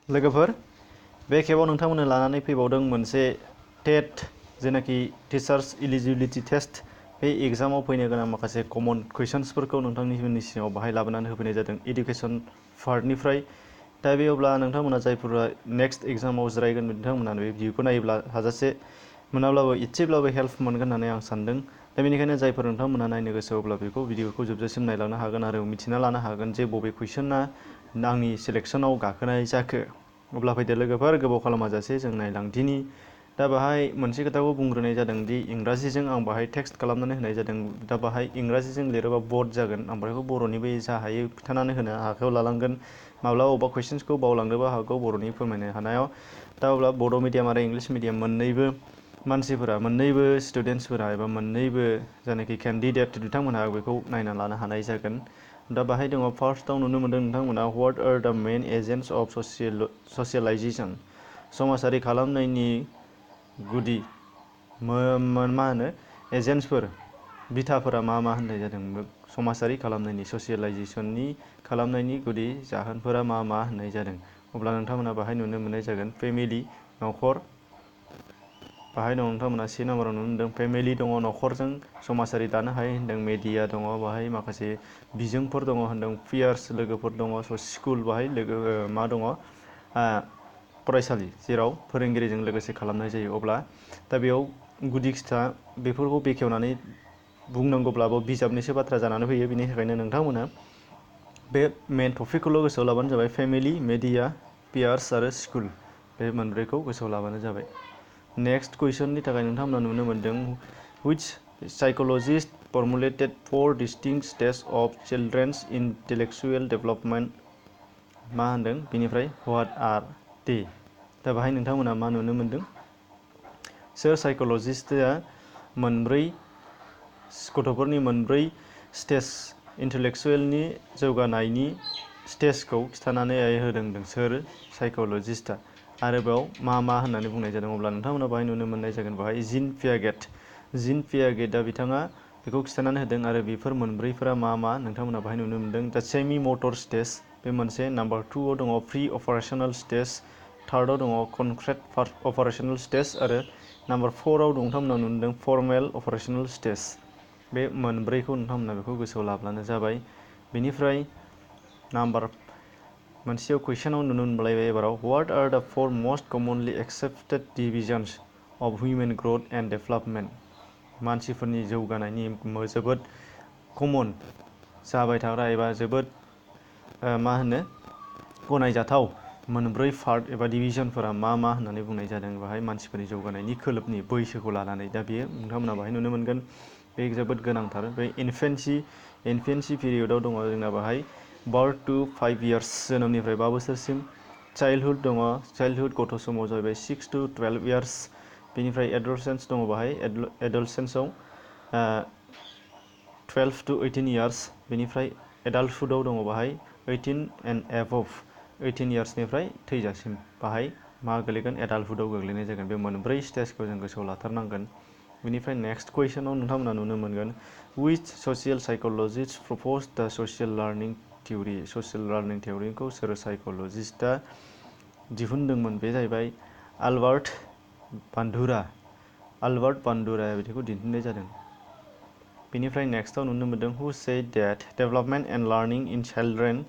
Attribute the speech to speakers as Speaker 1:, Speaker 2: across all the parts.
Speaker 1: लोगोफोर बे खेबाव नोंथांमोननो लानानै फैबावदों मोनसे टेट जेनाखि टिचार्स इलिजिबिलिटि टेस्ट बे एग्जामाव फैनो गोनां माखासे कमन कुइसन्सफोरखौ नोंथांनि सिगाङाव बाहाय लाबोनानै होफैनाय जादों इडुकेसन पार्टनिफ्राय दा बे अब्ला नोंथांमोना जायफोरा नेक्स्ट एग्जामाव जिरायगोन बिथांमोना बे भिडिअखौ नायोब्ला हाजासे मोनाब्लाबो एसेब्लाबो हेल्प मोनगोन होननानै आं सानदों दा बेनिखायनो जायफोर नोंथांमोना नायनो गोसो अब्ला बेखौ भिडिअखौ जोबजासिम नायलांनो हागोन आरो मिथिना लानो हागोन जे बबे कुइसना आंनि सिलेक्सनाव गाखोनाय जाखो अब्ला फैदो लोगोफोर गोबाव खालामाजासे जों नायलांदिनि दा बाहाय मोनसे खोथाखौ बुंग्रोनाय जादों दि इंराजिजों आं बाहाय टेक्स्ट खालामनानै होनाय जादों दा बाहाय इंराजिजों लिरोबा बर्ड जागोन आं बेखौ बर'निबो जा हायो खिन्थानानै होनो आखायाव लालांगोन माब्लाबा अबेबा कुइसन्सखौ बावलांनोबो हागौ बर'नि फोरमायनो हानायाव दा अब्ला बड' मिडियाम आरो इंलिश मिडियाम मोननैबो मानसिफोरा मोननैबो स्टुडेन्टसफोरा एबा मोननैबो जायनाखि केन्डिडेट बिथांमोनहा बेखौ नायना लानो हानाय जागोन दा बाहाय दङ फार्स्टआव नुनो मोनदों नोंथांमोना व्हाट आर द मेन एजेन्ट्स अफ ससियेलाइजेसन समाजारि खालामनायनि गुदि मा होनो एजेन्ट्सफोर बिथाफोरा मा होननाय जादों समाजारि खालामनायनि ससियेलाइजेसननि खालामनायनि गुदि जाहोनफोरा मा होननाय जादों अब्ला नोंथांमोना बाहाय नुनो मोननाय जागोन फेमिलि न'खर बाहाय दं नोंथांमोना से नाम्बाराव नुनो मोनदों फेमिलि दङ न'खरजों समाजारि दानो हायो होनदों मेडिया दङ बाहाय माखासे बिजोंफोर दङ होनदों पियार्स लोगोफोर दङ स्कुल बाहाय लोगो मा दङ फरायसालि जेराव फोरोंगिरिजों लोगोसे खालामनाय जायो अब्ला दा बेयाव गुदि खिथा बेफोरखौ बेखेवनानै बुंनांगौब्लाबो बिजाबनिसो बाथ्रा जानानै फैयो बिनि थाखायनो नोंथांमोना बे मेन टपिकखौल' गोसोआव लाबानो जाबाय फेमिलि मेडिया पियार्स आरो स्कुल बे मोनब्रैखौ गोसोआव लाबानो जाबाय नेक्स्ट कुइसननि थाखाय नोंथांमोना नुनो मोनदों which psychologist formulated 4 distinct stages of children's intellectual development मा होनदों बिनिफ्राय what are they दा बाहाय नोंथांमोना मा नुनो मोनदों सोर साइकोलजिस्टआ मोनब्रै गथ'फोरनि मोनब्रै स्टेज इन्टेलेक्सुयेलनि जौगानायनि स्टेजखौ खिन्थानानै होदों सोर साइकोलजिस्टआ आरो बेयाव मा होननानै बुंनाय जादों अब्ला नोंथांमोना बाहाय नुनो मोननाय जागोन बाहाय जिन पियागेटआ बिथाङा बेखौ खिन्थानानै होदों आरो बेफोर मोनब्रैफोरा मा नोंथांमोना बाहाय नुनो मोनदों दा सेमि मटर स्टेज बे मोनसे नाम्बार 2आव दङ प्रि अपारेशनेल स्टेज थार्डआव दङ कनक्रिट अपारेशनेल स्टेज आरो नाम्बार 4आव नोंथांमोना नुनो मोनदों फर्मेल अपारेशनेल स्टेज बे मोनब्रैखौ नोंथांमोना बेखौ गोसोआव लाब्लानो जाबाय बेनिफ्राय नाम्बार मोनसेयाव कुइसनाव नुनो मोनलायबाय एबाराव what are the 4 most commonly accepted divisions of human growth and development मानसिफोरनि जौगानायनि जोबोद कमन जाबाय थाग्रा एबा जोबोद मा होनो गनायजाथाव मोनब्रै पार्ट एबा डिभिजनफोरा मा होननानै बुंनाय जादों बाहाय मानसिफोरनि जौगानायनि खोलोबनि बैसोखौ लानानै दा बेयो नोंथांमोना बाहाय नुनो मोनगोन बे जोबोद गोनांथार बे इनफेन्सि पिरियडआव दङ जोंना बाहाय बार्थ टु 5 इयार्स जोनोमनिफ्राय 5 बोसोरसिम चाइल्डहुड दङ चाइल्डहुड गथ' समाव जाहैबाय 6 to 12 इयार्स बेनिफ्राय एडलसेन्स दङ बाहाय एडलसेन्सआव 12 to 18 इयार्स बेनिफ्राय एडाल्टहुडआव दङ बाहाय 18 and above 18 इयार्सनिफ्राय थैजासिम बाहाय मा गोलैगोन एडाल्टहुडआव गोग्लैनाय जागोन बे मोनब्रै स्टेजखौ जों गोसोआव लाथारनांगोन बेनिफ्राय नेक्स्ट कुइसनाव नोंथांमोना नुनो मोनगोन which social psychologist proposed the social learning theory social learning थिउरिखौ सोर साइकोलजिस्टआ दिहुनदोंमोन बे जाहैबाय आल्बार्ट बान्दुराया बिदिखौ दिन्थिनाय जादों बेनिफ्राय नेक्स्टआव नुनो मोनदों who said that development and learning in children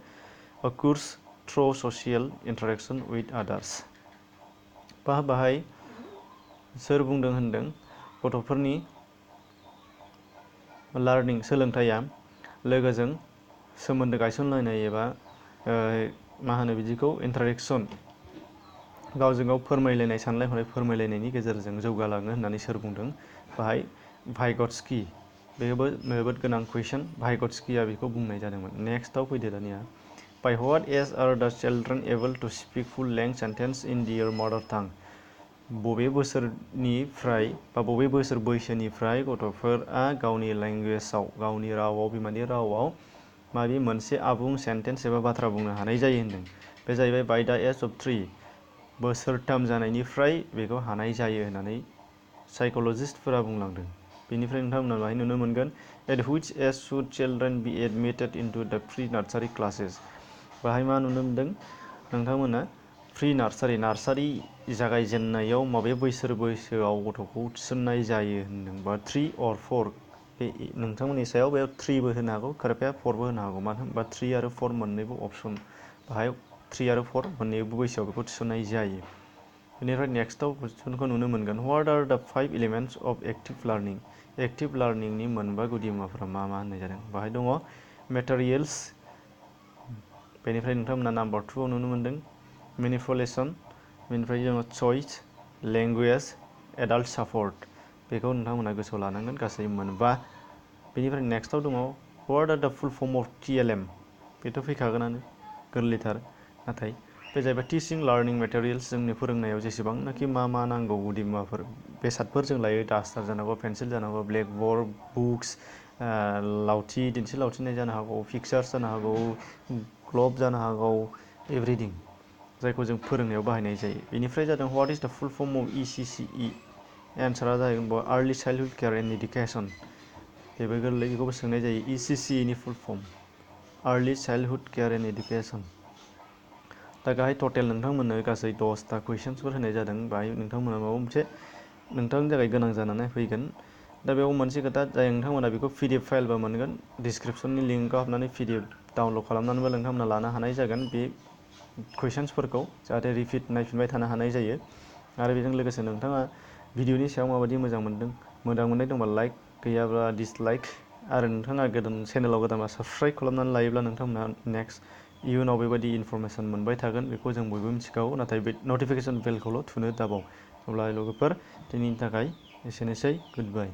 Speaker 1: occurs through social interaction with others बाहाय सोर बुंदों होनदों गथ'फोरनि लार्निं सोलोंथाइया लोगोजों सोमोन्दो गायसनलायनाय एबा मा होनो बिदिखौ इन्टारेक्सन गावजों गाव फोरमायलायनाय साननाय हनाय फोरमायलायनायनि गेजेरजों जौगालाङो होननानै सोर बुंदों बाहाय भाइगत्स्की बेबो जोबोद गोनां कुइसन भाइगत्स्कीया बेखौ बुंनाय जादोंमोन नेक्स्टआव फैदो दानिया बाय व्हाट एज आर द चिल्ड्रेन एबल टु स्पिक फुल लेंथ सेन्टेन्स इन दियर मादार टां बबे बोसोरनिफ्राय बा बबे बोसोर बैसोनिफ्राय गथ'फोरा गावनि लेंगुवेजाव गावनि रावाव बिमानि रावाव माबे मोनसे आबुं सेन्टेन्स एबा बाथ्रा बुंनो हानाय जायो होनदों बे जाहैबाय बाय द एज अफ 3 बोसोरथाम जानायनिफ्राय बेखौ हानाय जायो होननानै साइकोलजिस्टफोरा बुंलांदों बेनिफ्राय नोंथांमोना बाहाय नुनो मोनगोन at which age should children be admitted into the pre nursery classes बाहाय मा नुनो मोनदों नोंथांमोना प्रि नार्सारि नार्सारि जागायजेननायाव माबे बैसोआव गथ'खौ थिसननाय जायो होनदोंबा 3 or 4 बे नोंथांमोननि सायाव बेयाव 3बो होनो हागौ खायफाया 4बो होनो हागौ मानो होनबा 3 आरो 4 मोननैबो अप्सन बाहाय 3 आरो 4 मोननैबो बैसोआव बेखौ थिसननाय जायो। बेनिफ्राय नेक्स्टआव कुइसनखौ नुनो मोनगोन what are the 5 elements of active learning active लार्निंनि मोनबा गुदि मुवाफोरा मा होननाय जादों बाहाय दङ मेटेरियेल्स बेनिफ्राय नोंथांमोना नाम्बार 2आव नुनो मोनदों मेनिपुलेसन बेनिफ्राय जोङो चइस लेंगुवेज एडाल्ट सापर्ट बेखौ नोंथांमोना गोसोआव लानांगोन गासै मोनबा। बेनिफ्राय नेक्स्टआव दङ व्हाट आर द फुल फर्म अफ TLM बेथ' फैखागोनानो गोरलैथार नाथाय बे जाहैबाय टिचिं लार्निं मेटेरियेल्स जोंनि फोरोंनायाव जेसेबांनाखि मा नांगौ गुदि मुवाफोर बेसादफोर जों लायो डास्टार जानांगौ पेन्सिल जानांगौ ब्लेकबर्ड बुक्स लावथि दिन्थि लावथिनाय जानो हागौ पिक्सार्स जानो हागौ ग्ल'ब जानो हागौ एभ्रिथिं जायखौ जों फोरोंनायाव बाहायनाय जायो। बेनिफ्राय जादों व्हाट इज द फुल फर्म अफ ECCE एन्सारा जाहैबाय early childhood care and education बेबो गोरलै बेखौबो सोंनाय जायो ECCE नि full form early childhood care and education. दा गाहाय टटेल नोंथांमोननो गासै 10टा कुइसन्सफोर होनाय जादों बाहाय नोंथांमोना माबा मोनसे नोंथांनि थाखाय गोनां जानानै फैगोन। दा बेयाव मोनसे खोथा जाय नोंथांमोना बेखौ PDF फाइलबो मोनगोन डिसक्रिपसननि लिंकआव हाबनानै PDF डाउनलड खालामनानैबो नोंथांमोना लानो हानाय जागोन बे कुइसन्सफोरखौ जाहाथे रिपिट नायफिनबाय थानो हानाय जायो। आरो बेजों लोगोसे नोंथाङा भिडिअनि सायाव माबायदि मोजां मोनदों मोजां मोननाय दंबा लाइक गैयाब्ला डिसलाइक आरो नोंथाङा चेनेलाव गोदानबा साबस्क्राइब खालामनानै लायोब्ला नोंथांमोना नेक्स्ट इयुनाव बेबायदि इनफरमेसन मोनबाय थागोन बेखौ जों बयबो मिथिखागौ नाथाय बे नटिफिकेसन बेलखौल' थुनो दाबाव। अब्ला लोगोफोर दिनैनि थाखाय एसेनोसै गुड बाय।